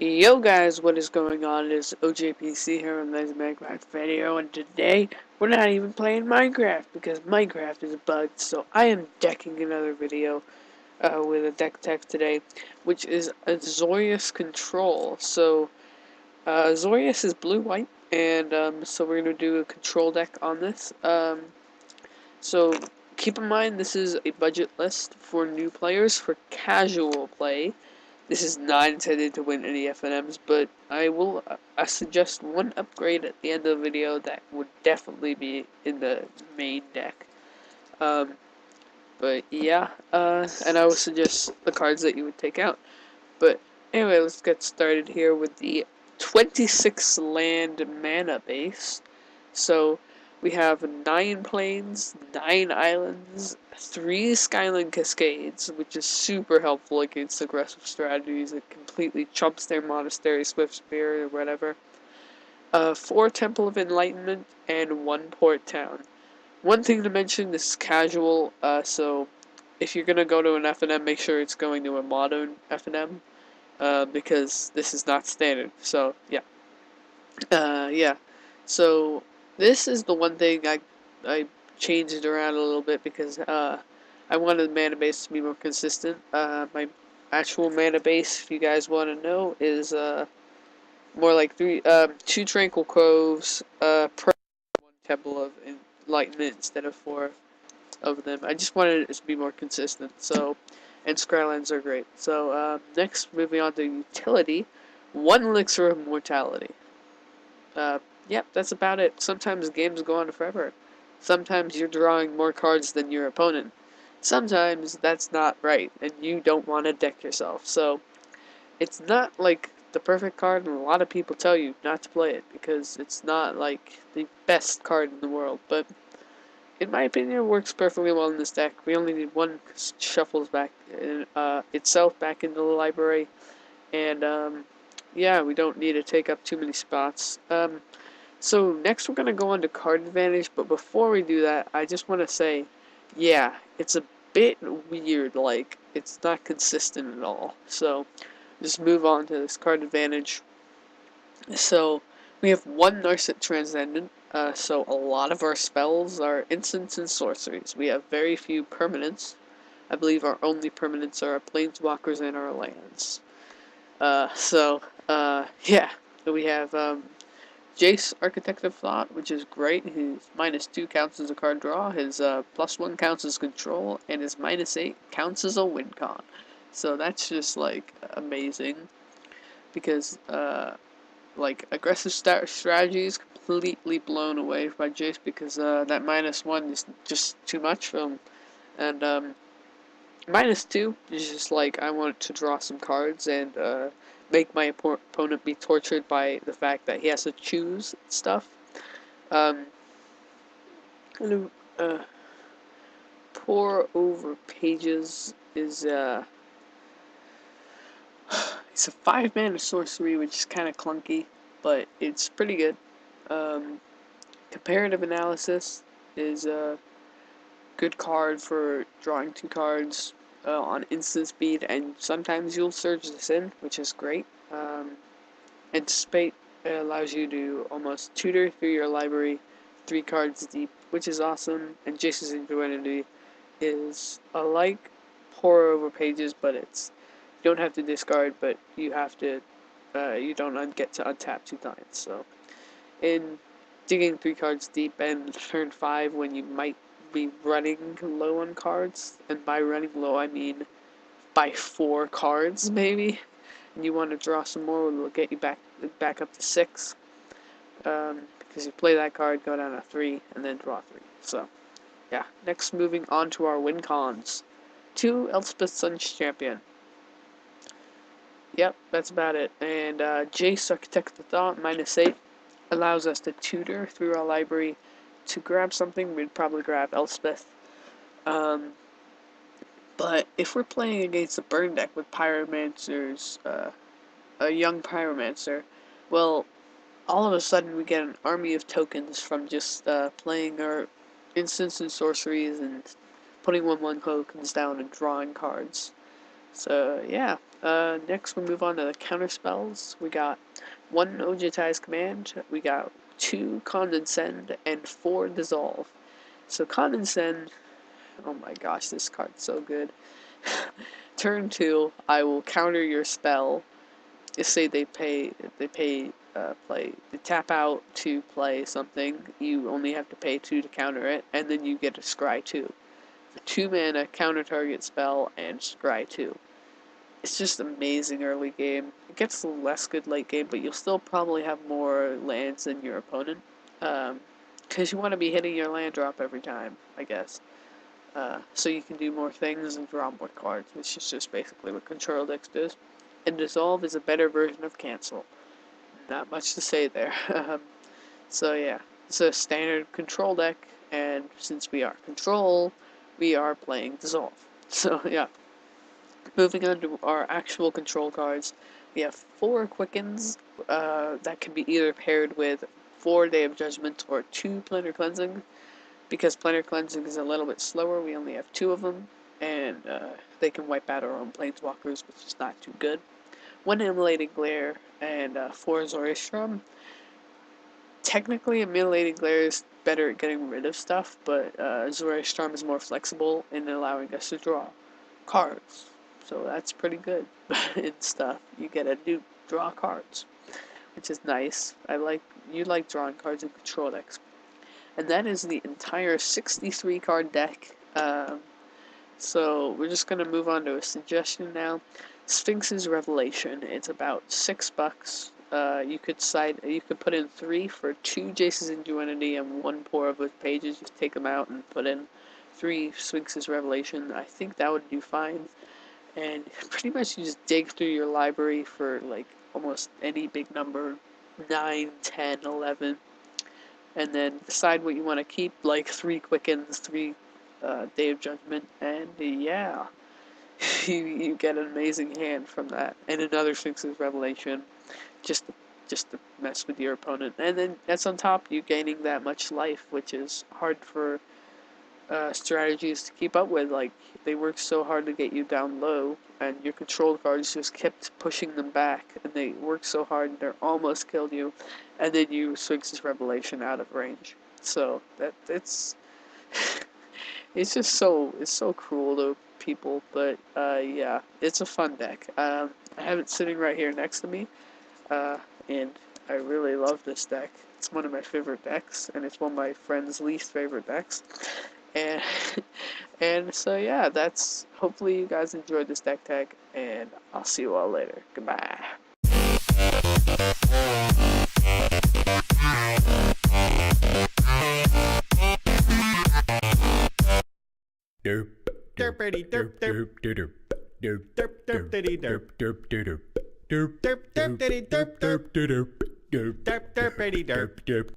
Yo guys, what is going on? It is OJPC here on this Minecraft video, and today we're not even playing Minecraft because Minecraft is bugged, so I am decking another video with a deck tech today, which is Azourious Control. So Azourious is blue-white, and so we're going to do a control deck on this. So keep in mind this is a budget list for new players for casual play. This is not intended to win any FNMs, but I suggest one upgrade at the end of the video that would definitely be in the main deck. But yeah, and I would suggest the cards that you would take out. But anyway, let's get started here with the 26 land mana base. So we have 9 plains, 9 islands, 3 Skyline Cascades, which is super helpful against aggressive strategies. It completely chumps their Monastery, Swift Spear, or whatever. 4 Temple of Enlightenment, and 1 Port Town. One thing to mention, this is casual, so if you're going to go to an FNM, make sure it's going to a modern FNM, because this is not standard. So, yeah. Yeah. So, this is the one thing I changed it around a little bit because I wanted the mana base to be more consistent. My actual mana base, if you guys want to know, is more like 2 Tranquil Coves, per 1 Temple of Enlightenment instead of 4 of them. I just wanted it to be more consistent. So, and Skylands are great. So next, moving on to utility, 1 Elixir of Mortality. Yep, that's about it. Sometimes games go on forever. Sometimes you're drawing more cards than your opponent. Sometimes that's not right, and you don't want to deck yourself. So, it's not like the perfect card, and a lot of people tell you not to play it because it's not like the best card in the world. But in my opinion, it works perfectly well in this deck. We only need 1 shuffles back in, itself back into the library, and yeah, we don't need to take up too many spots. So next we're going to go on to card advantage, but before we do that, I just want to say, yeah, it's a bit weird, like, it's not consistent at all. So, just move on to this card advantage. So, we have 1 Narset Transcendent, so a lot of our spells are instants and sorceries. We have very few permanents. I believe our only permanents are our planeswalkers and our lands. Yeah, we have, Jace, Architect of Thought, which is great. His -2 counts as a card draw, his +1 counts as control, and his -8 counts as a win con. So that's just, like, amazing. Because, like, aggressive strategy is completely blown away by Jace because that -1 is just too much for him. And, -2 is just like, I want to draw some cards and make my opponent be tortured by the fact that he has to choose stuff. Pour over pages is it's a 5-mana sorcery, which is kind of clunky, but it's pretty good. Comparative analysis is a good card for drawing 2 cards on instant speed, and sometimes you'll surge this in, which is great. Anticipate allows you to almost tutor through your library 3 cards deep, which is awesome. And Jace's Ingenuity is like pour over pages, but it's you don't have to discard, but you have to you don't get to untap 2 times. So in digging 3 cards deep and turn 5 when you might be running low on cards, and by running low I mean by 4 cards maybe, and you want to draw some more, we'll get you back up to 6, because you play that card, go down to 3, and then draw 3. So yeah, next moving on to our win cons. 2 Elspeth Sun's Champion. Yep, that's about it. And Jace, Architect of Thought, -8, allows us to tutor through our library. To grab something, we'd probably grab Elspeth. But if we're playing against a burn deck with Pyromancers, a young Pyromancer, well, all of a sudden we get an army of tokens from just playing our instants and sorceries and putting 1/1 tokens down and drawing cards. So yeah, next we move on to the counter spells. We got 1 Ojutai's Command, we got 2 Condescend, and 4 Dissolve. So Condescend, oh my gosh, this card's so good. Turn 2, I will counter your spell. Say they tap out to play something, you only have to pay 2 to counter it, and then you get a scry 2. For 2 mana, counter target spell, and scry 2. It's just amazing early game. It gets less good late game, but you'll still probably have more lands than your opponent. Because you want to be hitting your land drop every time, I guess. So you can do more things and draw more cards, which is just basically what Control decks does. And Dissolve is a better version of Cancel. Not much to say there. So yeah, it's a standard Control deck, and since we are Control, we are playing Dissolve. So yeah. Moving on to our actual control cards, we have 4 Quickens that can be either paired with 4 Day of Judgment or 2 Planar Cleansing. Because Planar Cleansing is a little bit slower, we only have 2 of them, and they can wipe out our own Planeswalkers, which is not too good. 1 Immolating Glare and 4 Azourious. Technically, Immolating Glare is better at getting rid of stuff, but Azourious is more flexible in allowing us to draw cards. So that's pretty good and stuff. You get a new draw cards, which is nice. You like drawing cards in control decks. And that is the entire 63 card deck. So we're just gonna move on to a suggestion now. Sphinx's Revelation. It's about $6. You could put in 3 for 2 Jace's Ingenuity and 1 Pour of Pages. Just take them out and put in 3 Sphinx's Revelation. I think that would do fine. And pretty much you just dig through your library for like almost any big number, 9, 10, 11, and then decide what you want to keep, like 3 Quickens, 3 Day of Judgment, and yeah, you get an amazing hand from that, and another Sphinx's Revelation, just to mess with your opponent, and then that's on top you gaining that much life, which is hard for strategies to keep up with. Like, they work so hard to get you down low, and your control cards just kept pushing them back, and they work so hard they're almost killed you, and then you Sphinx's Revelation out of range. So it's so cruel to people, but yeah, it's a fun deck. I have it sitting right here next to me, and I really love this deck. It's one of my favorite decks, and it's one of my friend's least favorite decks. And and so yeah, that's hopefully you guys enjoyed this deck tag, and I'll see you all later. Goodbye. Derp derpity derp derp derp derp derp derpity derp derp derp derp derp derp derp derp derp derp derp derp derpity derp derp